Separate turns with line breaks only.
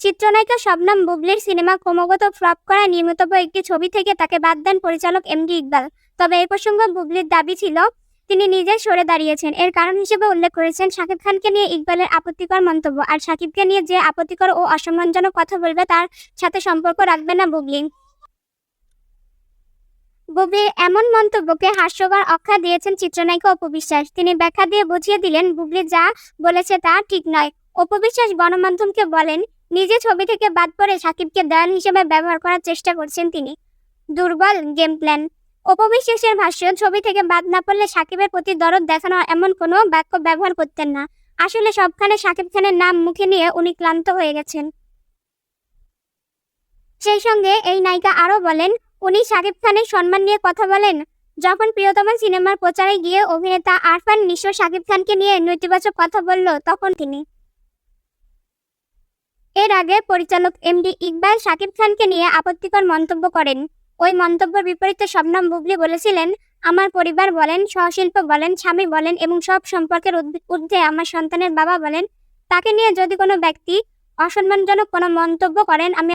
চিত্রনায়িকা শবনম বুবলির সিনেমা ক্রমাগত ফ্লপ করায় নির্মিতব্য একটি ছবি থেকে তাকে বাদ দেন পরিচালক এমডি ইকবাল। তবে এ প্রসঙ্গে বুবলির দাবি ছিল তিনি নিজেই সরে দাঁড়িয়েছেন। এর কারণ হিসেবে উল্লেখ করেছেন শাকিব খানকে নিয়ে ইকবালের আপত্তিকর মন্তব্য, আর শাকিবকে নিয়ে যে আপত্তিকর ও অসম্মানজনক কথা বলবে তার সাথে সম্পর্ক রাখবে না বুবলি। বুবলির এমন মন্তব্যকে হাস্যকর আখ্যা দিয়েছেন চিত্রনায়িকা অপু বিশ্বাস। তিনি ব্যাখ্যা দিয়ে বুঝিয়ে দিলেন, বুবলি যা বলেছে তা ঠিক নয়। অপু বিশ্বাস গণমাধ্যমকে বলেন, নিজে ছবি থেকে বাদ পড়ে শাকিবকে দেয়াল হিসেবে ব্যবহার করার চেষ্টা করছেন তিনি। দুর্বল গেম প্ল্যান। অপু বিশ্বাসের ভাষ্য, ছবি থেকে বাদ না পড়লে শাকিবের প্রতি দরদ দেখানো এমন কোনো বাক্য ব্যবহার করতেন না। আসলে সবখানে শাকিব খানের নাম মুখে নিয়ে উনি ক্লান্ত হয়ে গেছেন। সেই সঙ্গে এই নায়িকা আরও বলেন, উনি শাকিব খানের সম্মান নিয়ে কথা বলেন। যখন প্রিয়তমা সিনেমার প্রচারে গিয়ে অভিনেতা আরফান নিশো শাকিব খানকে নিয়ে নেতিবাচক কথা বলল, তখন তিনি। এর আগে পরিচালক এমডি ইকবাল শাকিব খানকে নিয়ে আপত্তিকর মন্তব্য করেন। ওই মন্তব্যের বিপরীতে শবনম বুবলি বলেছিলেন, আমার পরিবার বলেন, সহশিল্পী বলেন, স্বামী বলেন এবং সব সম্পর্কের ঊর্ধ্বে আমার সন্তানের বাবা বলেন, তাকে নিয়ে যদি কোনো ব্যক্তি অসম্মানজনক কোনো মন্তব্য করেন আমি